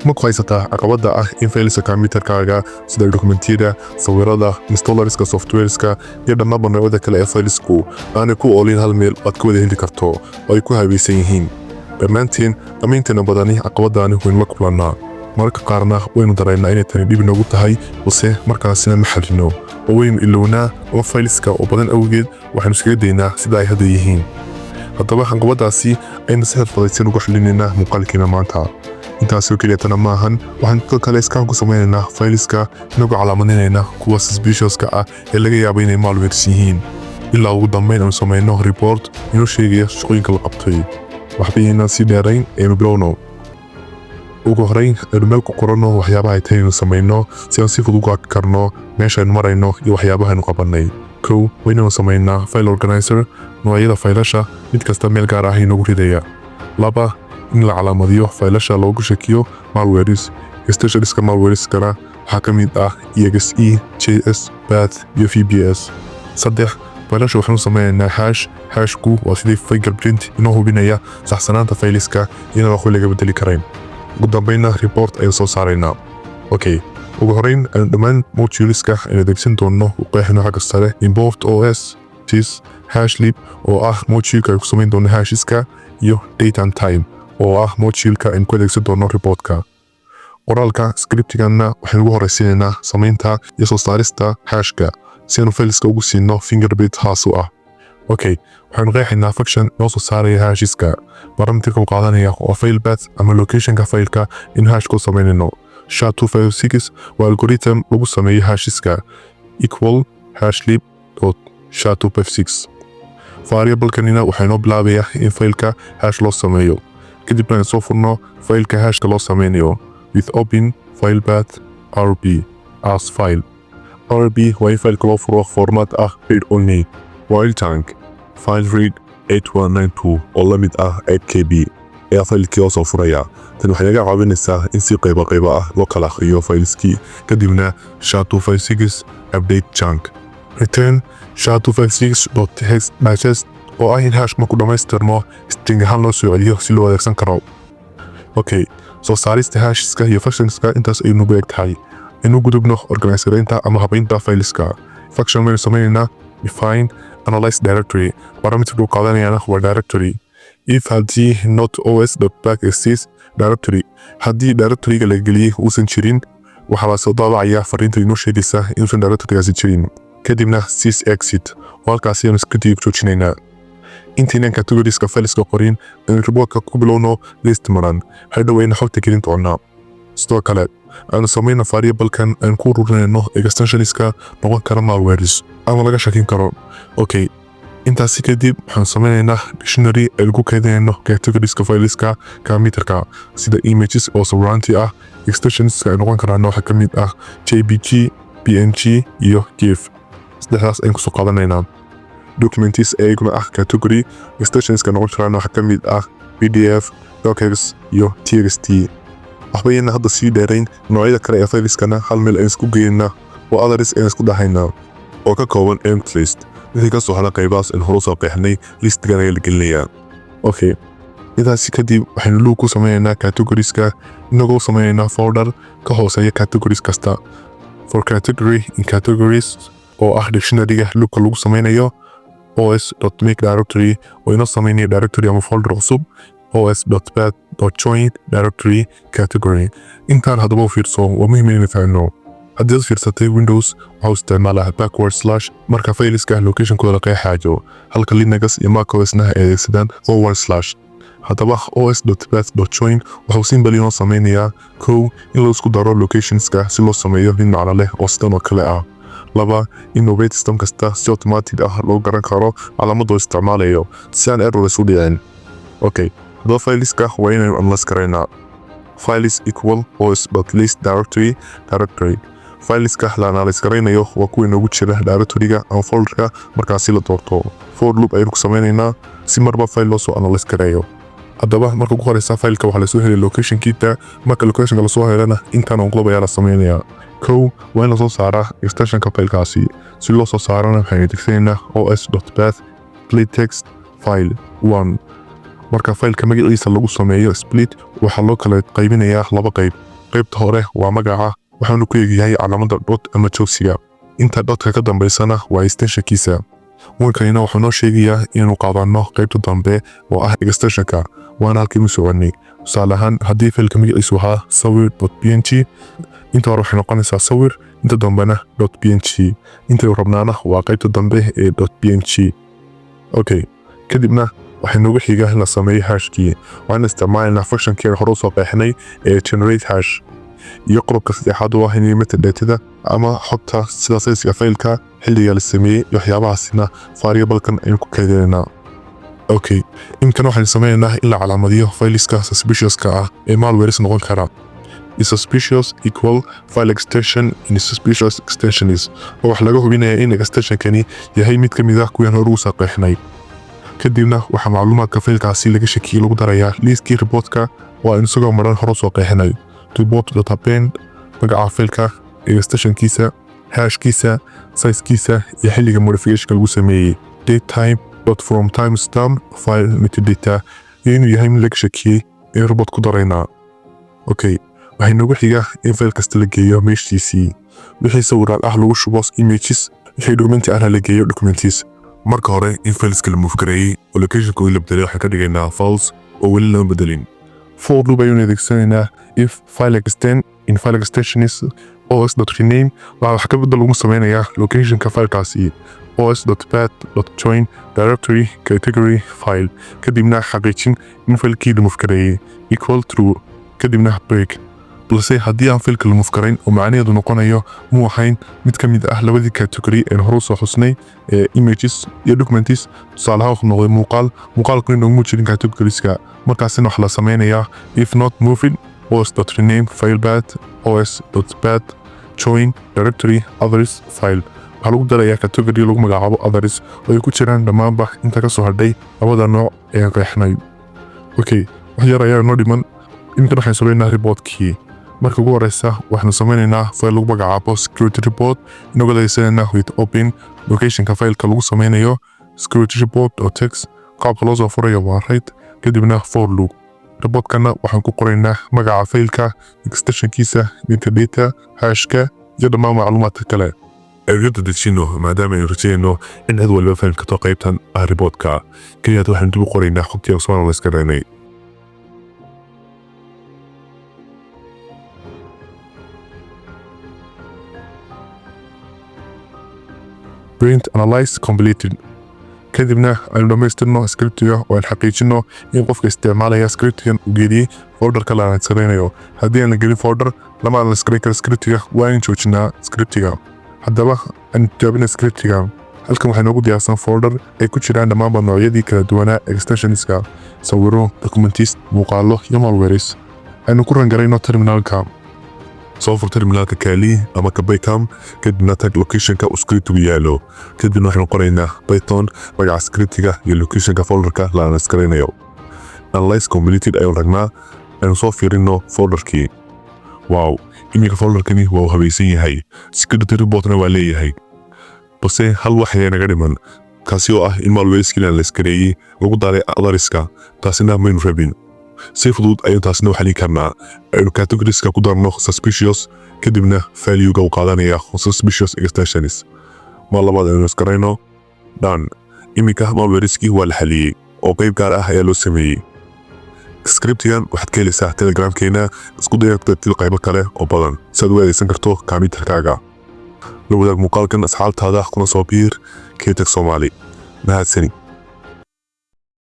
ma ku haysataa caqabada ah in filesku computerkaga sida documentiyada, sawirada, installerska softwareska iyo dhamanba nocyada kale ee filesku aanay ku olin hal meel aad ku wada heli karto oo ay ku habaysan yihiin. dhamanten intena badani caqabadani waynu la kulannaa. marka qaarna waynu dareennaa inay tani dhib noogu tahay balse markaasina ma xalino oo waynu ilownaa oo fileska oo badan awgeed waxaynu iskaga daynaa sida ay hadda yihiin. haddaba caqabadaasi aynu si xirfadaysan uga xalinaynaa muuqaalkeena maanta. intaasoo keliyatana maahan waxaan sidoo kale iskaan ku samaynaynaa fileska inagoo calaamadaynayna kuwa suspicioska ah ee laga yaabo inay malware yihiin ilaa ugu dambeyn aanu samayno report inoo sheegaya shaqooyinka la qabtay. waxba yaynaan sii dheerayn aynu bilowno. ugu horeyn aynu meel ku qoranno waxyaabaha ay tahay inaynu samayno si aan si fudud ugu arki karno meesha aynu marayno iyo waxyaabaha aynu qabannay. kow waynaynu samaynaa file organizer noocyada faylasha mid kasta meel gaar ah inoogu ridaya. laba in la calaamadiyo faylasha loogu shakiyo malwares. installerska malwareskana waxaa ka mid ah exe, js, path iyo vbs. saddex faylasha waxaanu samaynaynaa hashku waa sidii fingerprint inoo hubinaya saxsanaanta fayleska iyadoo waxba laga bedeli karayn. ugu dambeynna report ayaan soo saaraynaa. ugu horeyn aynu dhammaan moduleska aynu adeegsan doonno u qeexino xagga sare import os tis hashlib oo ah moduleka ay ku samayn doono hashiska iyo date and time oo ah moduleka aynu ku adeegsan doono reportka. qoraalka scriptiganna waxaynu ugu horeysiinaynaa samaynta iyo soo saarista hashka si aanu fileska ugu siino fingerprint haas u ah. waxaynu qeexaynaa function noo soo saaraya hashiska parameterka u qaadanaya oo file path ama locationka fileka in hashka u samaynayno. SHA-256 waa algorithm lagu sameeyo hashiska equal hashlib .SHA-256. variablekanina waxaa inoo bilaabayaa in fileka hash loo sameeyo kadibna aynu soo furno fileka hashka loo sameynayo with open file path rb as file. rb waa in fileka loo furo format ah read only while tank file read 8192 oo la mid ah 8kb ayaa filekii oo soo furaya. tan waxay naga caawinaysaa in si qayba ah loo kala akhriyo fileskii kadibna SHA-256 update chunk return SHA-256.txt oo ah in hash markuu dhammaystirmo string ahaan loo soo celiyo si loo adeegsan karo. soo saarista hashiska iyo functionska intaas aynu ugu eg tahay. inuu gudubno organisereynta ama habaynta fileska. function waynu samaynaynaa define analyze directory parameterka u qaadanayana waa directory. if haddii not os.back exists directory haddii directoryga la geliyey uusan jirin waxaa la soo daabacaya fariinta inoo sheegaysa inuusan directorygaasi jirin kadibna sys exit oo halkaasi aynu iska dib joojinaynaa. intaynaan categorieska fileska qorin aynu reportka ku bilowno list maran hadhow aynu xogta gelin doonaa. sidoo kale aynu samayna variablekan aynu ku ururinayno extensionska noqon kara malwares ama laga shakin karo. intaasi kadib waxaan samaynaynaa dictionary aynu ku keedinayno categorieska fileska computerka sida images oo sawiraantii ah. extensionska ay noqon karaan waxa ka mid ah jpg, png iyo gif. saddexdaas aynu kusoo qaadanaynaa. documents ayaguna ah category extensionska noqon karaan waxa ka mid ah pdf, docs iyo txt. waxba yana hadda sii dheerayn noocyada kale ee fileskana hal meel aynu isku geynaa oo others aynu isku dhahaynaa oo ka kooban empty list. wixii ka soo hara qaybaas in horu soo qeexnay listigan ayaa la gelinayaa. intaasi kadib waxaynu loop ku samaynaynaa categorieska inagoo samaynaynaa folder ka hooseeya categories kasta. for category in categories oo ah dictionaryga loopka lagu samaynayo os.make directory oo inoo samaynaya directory ama folder cusub os.path.join directory category. intaan haddaba u fiirso waa muhiim inaynu fahno. haddii aad fiirsatay Windows waxaa isticmaalaa // marka fileska locationkooda la qeexaayo halka Linux iyo macOSna ay adeegsadaan // haddaba os.path.join waxuu simply inoo samaynayaa kow in la isku daro locationska si loo sameeyo mid macno leh oo sidan oo kale ah. laba in operating system kasta si automatic ah loo garan karo calaamadoo isticmaalayo si aan error isu dhicin. haddaba fileska waa inaynu analyze karaynaa. files equal os.list directory fileska la analyze garaynayo waa kuwa inoogu jira directoryga ama folderka markaasi la doorto. for loop aynu ku samaynaynaa si marba file loo soo analyze gareeyo. haddaba marka ugu horeysa fileka waxaa lasoo helay locationkiita marka locationka lasoo helana intaan on glob ayaa la samaynayaa. kow waa in lasoo saaraa extensionka filekaasi si loo soo saarana waxaynu adeegsanaynaa os.path playtext file 1. marka fileka magaciisa lagu sameeyo split waxaa loo kala qaybinayaa laba qayb. qaybta hore waa magaca waxaanu ku eegyahay calaamada dot ama joogsiga inta dotka ka dambeysana waa extensionkiisa warkayna wuxuu noo sheegayaa inuu qaadano qaybta dambe oo ah extensionka waana halkii soconay tusaale ahaan haddii faylka magaciisu ahaa sawir.png inta hore waxay noqonaysaa sawir inta dambena .png inta rabnaana waa qaybta dambe ee .png okay kadibna waxay noogu xigaa in la sameeyo hashkii waxaan isticmaalnaa functionkeena hore soo qeexnay ee generate hash iyo qodobka saddexaad oo ah in metadata ama xogta sida sayska faylka xilliga la sameeyay iyo waxyaabahaasina variablekan aynu ku kaydinayna okay imkan waxaan sameeynaa in la calaamadiyo fayliska suspiciouska ah ee malware noqon kara is suspicious equal file extension in suspicious extensions oo wax laga hubinayaa in extensionkani yahay mid ka mid ah kuwan hore u soo qeexnay kadibna waxa macluumaadka faylkaasi laga shakiyay lagu darayaa liiskii reportka oo aynu isagoo maran hore soo qeexnay report.append magaca faylka extensionkiisa hashkiisa sizekiisa iyo xilliga modification lagu sameeyay datetime from timestamp file metadata inuu yahay mid laga shakiyay ee report ku daraynaa okay waxay noogu xigaa in fayl kasta la geeyo meeshiisii wixii sawiraad ah lagu shubo images wixii documenti ah la geeyo documents marka hore in fayliska la move gareeyay oo locationkooda la bedelay waxaan ka dhigaynaa false oo weli lama bedelin for loop ayuu adeegsanaynaa if file extend in file extension is os.rename wax ka bedel lagu sameynayaa locationka faylkaasi os.path.join directory category file kadibna xaqiijin in faylkii la move gareeyay equal true kadibna break balse haddii aan faylka la move garayn oo macnaheedu noqonayo muu ahayn mid ka mid ah labadii category ee hore soo xusnay ee images iyo documents tusaalaha wuxuu noqday muuqaalku inuu jirin categorieska markaasina wax la sameynayaa if not moving os.rename filepath os.path join directory others file waxaa lagu darayaa category lagu magacaabo others oo ay ku jiraan dhamanba inta ka soo hadhay labada nooc ee qeexnay okay wax yar ayaa noo dhiman imkan waxaan sameynaa reportkii marka ugu horeysa waxaanu sameynaynaa file lagu magacaabo security report inagoo adeegsanayna with open locationka faylka lagu sameynayo security report.txt qaabka loo soo furayo waa right kadibna for loop reportkana waxaan ku qoraynaa magaca faylka extensionkiisa metadata hashka iyo dhammaan macluumaadka kale aynu dejino maadaama aynu rajayno in cid walba fahmi karto qaybtan ah reportka kaliya waxaan dib u qoraynaa xogtii aan la iska raynay print analyze completed kadibna aynu dhamaystirno scriptiga oo aan xaqiijino in qofka isticmaalaya scriptigan uu geliyay folderka la adeegsanayo haddii aan la gelin folder lama aan la iskarayn karo scriptiga waa in joojinaa scriptiga haddaba aan tijaabina scriptiga halkan waxaa noogu diyaarsan folder ay ku jiraan dhammaanba noocyadii kala duwanaa extensionska sawiro documents muuqaalo iyo malwares aynu ku rangarayno terminalka soo fur terminalka kale ama kabaycam kadibna tag locationka uu scriptigu yaalo kadibna waxaan qoraynaa python magaca scriptiga iyo locationka folderka la adeegsanayo analyze completed ayuu ragnaa aynu soo fiirino folderkii wow iminka folderkani waa habaysan yahay security reportna waa leeyahay balse hal wax ayaa naga dhiman kaasi oo ah in malwareskiina la iskareeyay lagu daray otherska taasina maynu rabin si fudud ayuu taasina xalin karnaa aynu categorieska ku darno suspicious kadibna value-ga uu qaadanaya suspicious extensions ma labaad aynu iskarayno done iminka malwareski waa la xaliyay oo qayb gaar ah ayaa loo sameeyay scriptigan waxaad ka helaysaa telegramkeena isku daya ku qaybo kale oo badan si aad u adeegsan karto computerkaga la wadaag muuqaalkan asxaabtaada kuna soo biir keetag Soomaali mahadsanid